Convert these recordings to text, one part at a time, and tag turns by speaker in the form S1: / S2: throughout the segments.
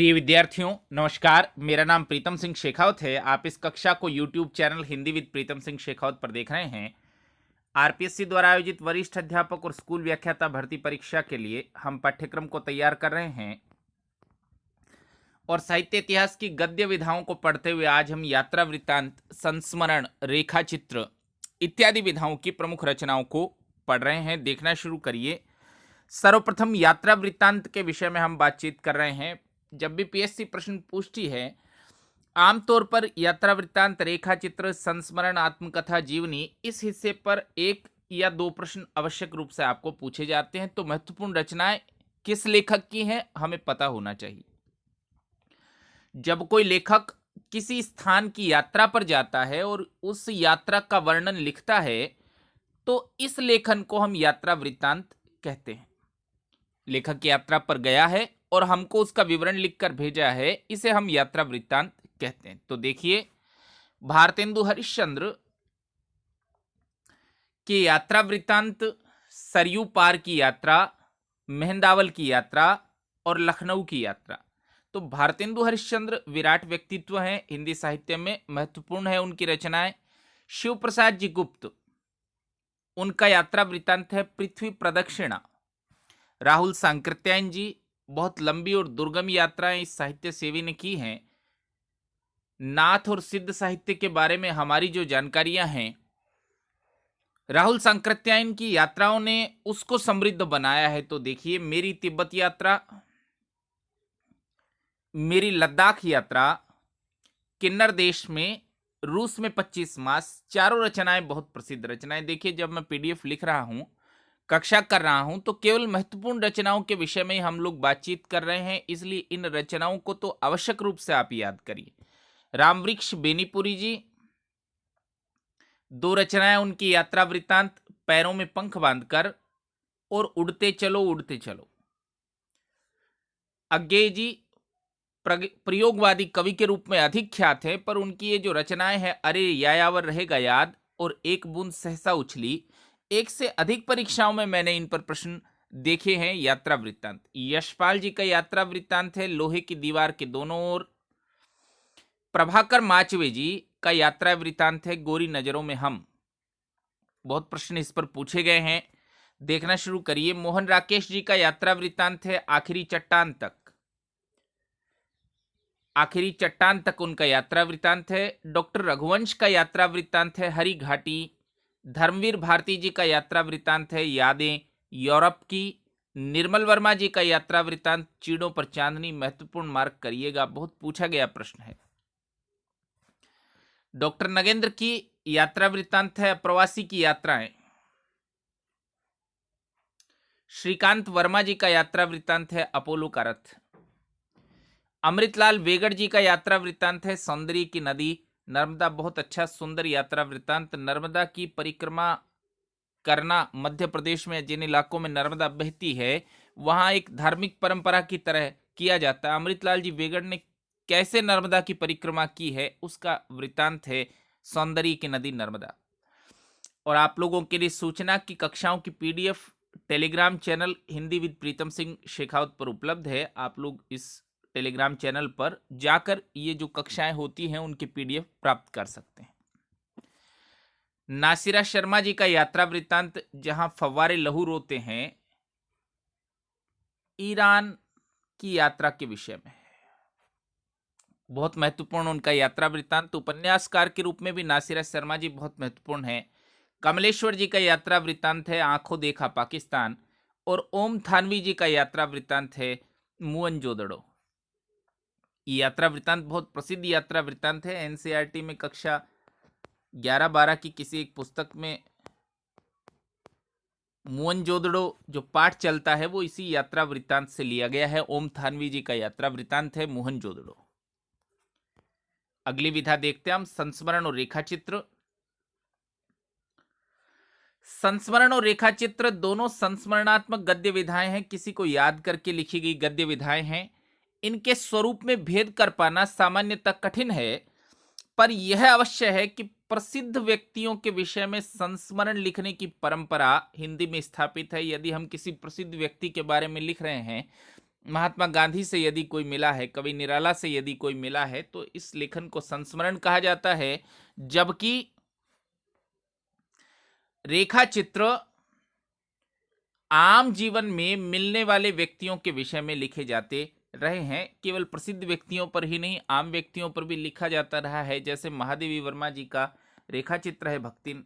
S1: प्रिय विद्यार्थियों, नमस्कार। मेरा नाम प्रीतम सिंह शेखावत है। आप इस कक्षा को YouTube channel Hindi with Pritam Singh Shekhawat पर देख रहे हैं। आरपीएससी द्वारा आयोजित वरिष्ठ अध्यापक और स्कूल व्याख्याता भर्ती परीक्षा के लिए हम पाठ्यक्रम को तैयार कर रहे हैं और साहित्य इतिहास की गद्य विधाओं को पढ़ते हुए आज हम यात्रा वृत्तांत, संस्मरण, रेखा चित्र इत्यादि विधाओं की प्रमुख रचनाओं को पढ़ रहे हैं। देखना शुरू करिए। सर्वप्रथम यात्रा वृत्तांत के विषय में हम बातचीत कर रहे हैं। जब भी पीएससी प्रश्न पूछती है, आमतौर पर यात्रा वृत्तांत, रेखा चित्र, संस्मरण, आत्मकथा, जीवनी, इस हिस्से पर एक या दो प्रश्न आवश्यक रूप से आपको पूछे जाते हैं। तो महत्वपूर्ण रचनाएं किस लेखक की हैं हमें पता होना चाहिए। जब कोई लेखक किसी स्थान की यात्रा पर जाता है और उस यात्रा का वर्णन लिखता है तो इस लेखन को हम यात्रा वृत्तांत कहते हैं। लेखक यात्रा पर गया है और हमको उसका विवरण लिखकर भेजा है, इसे हम यात्रा वृत्तांत कहते हैं। तो देखिए, भारतेंदु हरिश्चंद्र की यात्रा वृत्तांत सरयू पार की यात्रा, मेहंदावल की यात्रा और लखनऊ की यात्रा। तो भारतेंदु हरिश्चंद्र विराट व्यक्तित्व हैं, हिंदी साहित्य में महत्वपूर्ण है उनकी रचनाएं। शिव प्रसाद जी गुप्त, उनका यात्रा वृत्तांत है पृथ्वी प्रदक्षिणा। राहुल सांकृत्यायन जी, बहुत लंबी और दुर्गम यात्राएं इस साहित्य सेवी ने की हैं। नाथ और सिद्ध साहित्य के बारे में हमारी जो जानकारियां हैं, राहुल सांकृत्यायन की यात्राओं ने उसको समृद्ध बनाया है। तो देखिए, मेरी तिब्बत यात्रा, मेरी लद्दाख यात्रा, किन्नर देश में, रूस में 25 मास, चारों रचनाएं बहुत प्रसिद्ध रचनाएं। देखिए, जब मैं पीडीएफ लिख रहा हूं, कक्षा कर रहा हूं, तो केवल महत्वपूर्ण रचनाओं के विषय में हम लोग बातचीत कर रहे हैं, इसलिए इन रचनाओं को तो आवश्यक रूप से आप याद करिए। रामवृक्ष बेनीपुरी जी, दो रचनाएं उनकी यात्रा वृत्तांत, पैरों में पंख बांधकर और उड़ते चलो उड़ते चलो। अज्ञेय जी प्रयोगवादी कवि के रूप में अधिक ख्यात है, पर उनकी ये जो रचनाएं हैं, अरे यायावर रहेगा याद और एक बूंद सहसा उछली, एक से अधिक परीक्षाओं में मैंने इन पर प्रश्न देखे हैं। यात्रा वृत्तांत यशपाल जी का यात्रा वृत्तांत है लोहे की दीवार के दोनों ओर। प्रभाकर माचवे जी का यात्रा वृत्तांत है गोरी नजरों में हम। बहुत प्रश्न इस पर पूछे गए हैं, देखना शुरू करिए। मोहन राकेश जी का यात्रा वृत्तांत है आखिरी चट्टान तक। आखिरी चट्टान तक उनका यात्रा वृत्तांत है। डॉक्टर रघुवंश का यात्रा वृत्तांत है हरी घाटी। धर्मवीर भारती जी का यात्रा वृत्तांत है यादें यूरोप की। निर्मल वर्मा जी का यात्रा वृत्तांत चीड़ों पर चांदनी। महत्वपूर्ण मार्क करिएगा, बहुत पूछा गया प्रश्न है। डॉक्टर नगेंद्र की यात्रा वृत्तांत है प्रवासी की यात्राएं। श्रीकांत वर्मा जी का यात्रा वृत्तांत है अपोलो का रथ। अमृतलाल वेगड़ जी का यात्रा वृत्तांत है सौंदर्य की नदी। नर्मदा, बहुत अच्छा सुंदर यात्रा वृत्तांत। नर्मदा की परिक्रमा करना, मध्य प्रदेश में जिन इलाकों में नर्मदा बहती है वहां एक धार्मिक परंपरा की तरह किया जाता है। अमृतलाल जी वेगड़ ने कैसे नर्मदा की परिक्रमा की है उसका वृत्तांत है सौंदर्य की नदी नर्मदा। और आप लोगों के लिए सूचना की कक्षाओं की PDF Telegram channel Hindi with Pritam Singh Shekhawat पर उपलब्ध है। आप लोग इस टेलीग्राम चैनल पर जाकर ये जो कक्षाएं होती हैं उनकी पीडीएफ प्राप्त कर सकते हैं। नासिरा शर्मा जी का यात्रा वृत्तांत जहां फव्वारे लहू रोते हैं, ईरान की यात्रा के विषय में बहुत महत्वपूर्ण उनका यात्रा वृत्तांत। उपन्यासकार के रूप में भी नासिरा शर्मा जी बहुत महत्वपूर्ण है। कमलेश्वर जी का यात्रा वृत्तांत है आंखों देखा पाकिस्तान। और ओम थानवी जी का यात्रा वृत्तांत है मुअनजोदड़ो। यात्रा वृत्तांत बहुत प्रसिद्ध यात्रा वृत्तांत है। एनसीईआरटी में कक्षा 11-12 की किसी एक पुस्तक में मुअनजोदड़ो जो पाठ चलता है वो इसी यात्रा वृत्तांत से लिया गया है। ओम थानवी जी का यात्रा वृत्तांत है मुहनजोदड़ो। अगली विधा देखते हैं हम, संस्मरण और रेखाचित्र। संस्मरण और रेखाचित्र दोनों संस्मरणात्मक गद्य विधाएं हैं, किसी को याद करके लिखी गई गद्य विधाएं हैं। इनके स्वरूप में भेद कर पाना सामान्यतः कठिन है, पर यह अवश्य है कि प्रसिद्ध व्यक्तियों के विषय में संस्मरण लिखने की परंपरा हिंदी में स्थापित है। यदि हम किसी प्रसिद्ध व्यक्ति के बारे में लिख रहे हैं महात्मा गांधी से यदि कोई मिला है, कवि निराला से यदि कोई मिला है, तो इस लेखन को संस्मरण कहा जाता है। जबकि रेखा चित्र आम जीवन में मिलने वाले व्यक्तियों के विषय में लिखे जाते रहे हैं। केवल प्रसिद्ध व्यक्तियों पर ही नहीं, आम व्यक्तियों पर भी लिखा जाता रहा है। जैसे महादेवी वर्मा जी का रेखा चित्र है भक्तिन,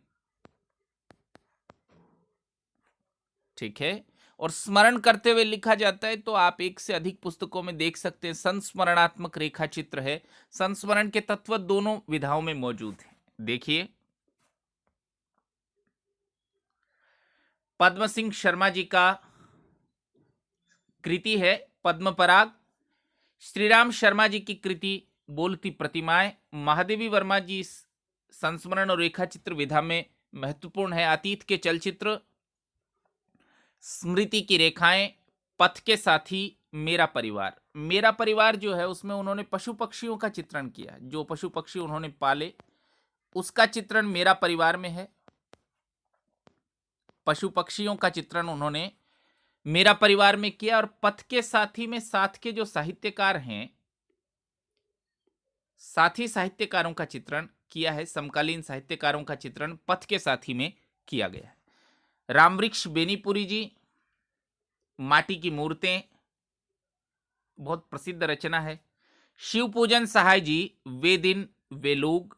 S1: ठीक है, और स्मरण करते हुए लिखा जाता है। तो आप एक से अधिक पुस्तकों में देख सकते हैं संस्मरणात्मक रेखा चित्र है। संस्मरण के तत्व दोनों विधाओं में मौजूद हैं। देखिए, पद्म सिंह शर्मा जी का कृति है पद्मपराग। श्रीराम शर्मा जी की कृति बोलती प्रतिमाएं। महादेवी वर्मा जी संस्मरण और रेखा चित्र विधा में महत्वपूर्ण है। अतीत के चलचित्र, स्मृति की रेखाएं, पथ के साथी, मेरा परिवार। मेरा परिवार जो है उसमें उन्होंने पशु पक्षियों का चित्रण किया। जो पशु पक्षी उन्होंने पाले उसका चित्रण मेरा परिवार में है। पशु पक्षियों का चित्रण उन्होंने मेरा परिवार में किया। और पथ के साथी में साथ के जो साहित्यकार हैं, साथी साहित्यकारों का चित्रण किया है। समकालीन साहित्यकारों का चित्रण पथ के साथी में किया गया है। रामवृक्ष बेनीपुरी जी, माटी की मूर्तें, बहुत प्रसिद्ध रचना है। शिव पूजन सहाय जी, वे दिन वे लोग।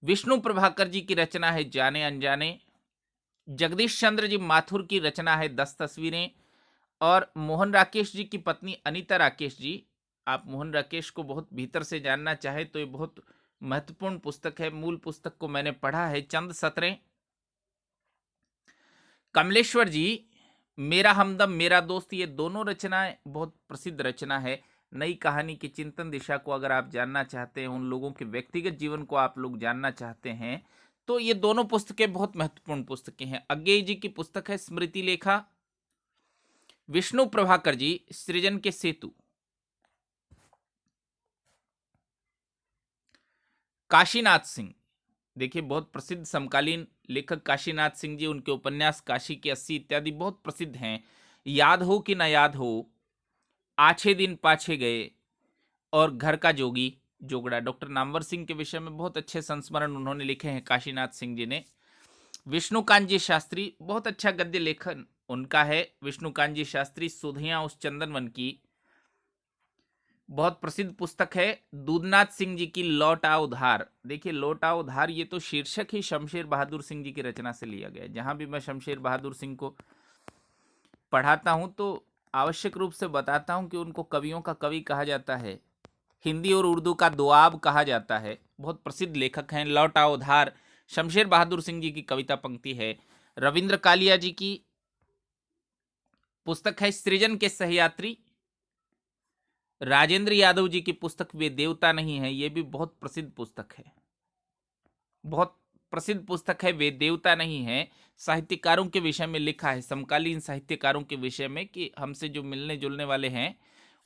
S1: विष्णु प्रभाकर जी की रचना है जाने अनजाने। जगदीश चंद्र जी माथुर की रचना है 10 तस्वीरें। और मोहन राकेश जी की पत्नी अनीता राकेश जी, आप मोहन राकेश को बहुत भीतर से जानना चाहे तो ये बहुत महत्वपूर्ण पुस्तक है। मूल पुस्तक को मैंने पढ़ा है, चंद सतरें। कमलेश्वर जी, मेरा हमदम मेरा दोस्त, ये दोनों रचनाएं बहुत प्रसिद्ध रचना है। नई कहानी की चिंतन दिशा को अगर आप जानना चाहते हैं, उन लोगों के व्यक्तिगत जीवन को आप लोग जानना चाहते हैं, तो ये दोनों पुस्तकें बहुत महत्वपूर्ण पुस्तकें हैं। अज्ञेय जी की पुस्तक है स्मृति लेखा। विष्णु प्रभाकर जी, सृजन के सेतु। काशीनाथ सिंह, देखिए बहुत प्रसिद्ध समकालीन लेखक काशीनाथ सिंह जी, उनके उपन्यास काशी की 80 इत्यादि बहुत प्रसिद्ध हैं। याद हो कि ना याद हो, आछे दिन पाछे गए, और घर का जोगी जोगड़ा। डॉक्टर नामवर सिंह के विषय में बहुत अच्छे संस्मरण उन्होंने लिखे हैं काशीनाथ सिंह जी ने। विष्णुकांत जी शास्त्री, बहुत अच्छा गद्य लेखन उनका है। विष्णुकांत जी शास्त्री, सुधियां उस चंदनवन की, बहुत प्रसिद्ध पुस्तक है। दूधनाथ सिंह जी की लौट आओ उधार। देखिए, लौट आओ उधार ये तो शीर्षक ही शमशेर बहादुर सिंह जी की रचना से लिया गया है। जहां भी मैं शमशेर बहादुर सिंह को पढ़ाता हूं तो आवश्यक रूप से बताता हूं कि उनको कवियों का कवि कहा जाता है, हिंदी और उर्दू का दुआब कहा जाता है। बहुत प्रसिद्ध लेखक हैं। लौट आओ उधार शमशेर बहादुर सिंह जी की कविता पंक्ति है। रविंद्र कालिया जी की पुस्तक है सृजन के सहयात्री। राजेंद्र यादव जी की पुस्तक वे देवता नहीं है, ये भी बहुत प्रसिद्ध पुस्तक है। बहुत प्रसिद्ध पुस्तक है वे देवता नहीं है। साहित्यकारों के विषय में लिखा है, समकालीन साहित्यकारों के विषय में, कि हमसे जो मिलने जुलने वाले हैं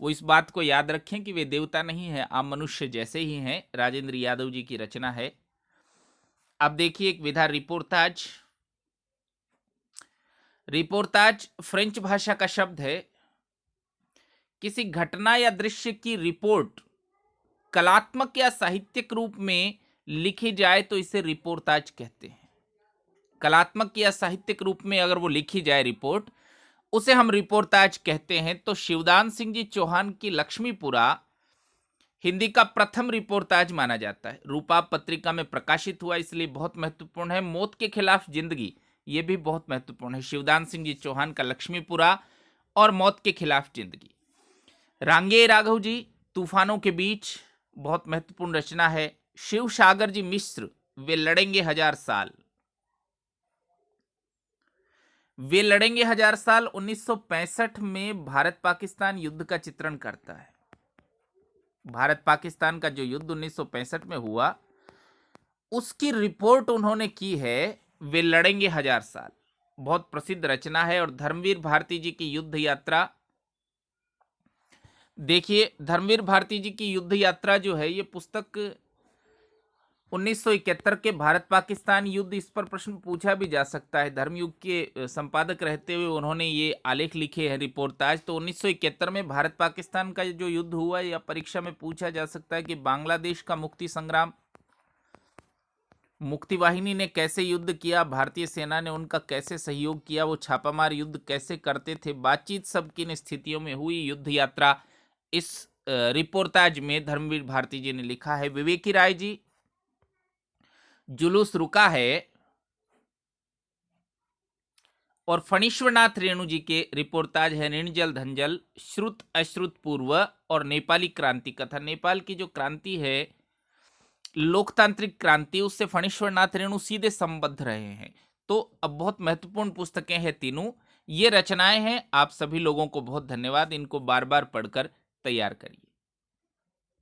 S1: वो इस बात को याद रखें कि वे देवता नहीं है, आम मनुष्य जैसे ही हैं। राजेंद्र यादव जी की रचना है। अब देखिए एक विधा रिपोर्टाज। रिपोर्टाज फ्रेंच भाषा का शब्द है। किसी घटना या दृश्य की रिपोर्ट कलात्मक या साहित्यिक रूप में लिखी जाए तो इसे रिपोर्टाज कहते हैं। कलात्मक या साहित्यिक रूप में अगर वो लिखी जाए रिपोर्ट, उसे हम रिपोर्टाज कहते हैं। तो शिवदान सिंह जी चौहान की लक्ष्मीपुरा हिंदी का प्रथम रिपोर्टाज माना जाता है। रूपाप पत्रिका में प्रकाशित हुआ, इसलिए बहुत महत्वपूर्ण है। मौत के खिलाफ जिंदगी, ये भी बहुत महत्वपूर्ण है। शिवदान सिंह जी चौहान का लक्ष्मीपुरा और मौत के खिलाफ जिंदगी। रांगे राघव जी, तूफानों के बीच, बहुत महत्वपूर्ण रचना है। शिव सागर जी मिश्र, वे लड़ेंगे हजार साल। वे लड़ेंगे हजार साल 1965 में भारत पाकिस्तान युद्ध का चित्रण करता है। भारत पाकिस्तान का जो युद्ध 1965 में हुआ, उसकी रिपोर्ट उन्होंने की है वे लड़ेंगे हजार साल। बहुत प्रसिद्ध रचना है। और धर्मवीर भारती जी की युद्ध यात्रा, देखिए धर्मवीर भारती जी की युद्ध यात्रा जो है, ये पुस्तक 1971 के भारत पाकिस्तान युद्ध, इस पर प्रश्न पूछा भी जा सकता है। धर्मयुग के संपादक रहते हुए उन्होंने ये आलेख लिखे हैं, रिपोर्टाज। तो 1971 में भारत पाकिस्तान का जो युद्ध हुआ, या परीक्षा में पूछा जा सकता है कि बांग्लादेश का मुक्ति संग्राम, मुक्ति वाहिनी ने कैसे युद्ध किया, भारतीय सेना ने उनका कैसे सहयोग किया, वो छापामार युद्ध कैसे करते थे, बातचीत सब किन स्थितियों में हुई, युद्ध यात्रा, इस रिपोर्टाज में धर्मवीर भारती जी ने लिखा है। विवेकी राय जी, जुलूस रुका है, और फणीश्वरनाथ रेणु जी के रिपोर्टाज है ऋणजल धनजल, श्रुत अश्रुत पूर्व और नेपाली क्रांति कथा। नेपाल की जो क्रांति है, लोकतांत्रिक क्रांति, उससे फणीश्वरनाथ रेणु सीधे संबद्ध रहे हैं। तो अब बहुत महत्वपूर्ण पुस्तकें हैं तीनों, ये रचनाएं हैं। आप सभी लोगों को बहुत धन्यवाद, इनको बार बार पढ़कर तैयार करिए।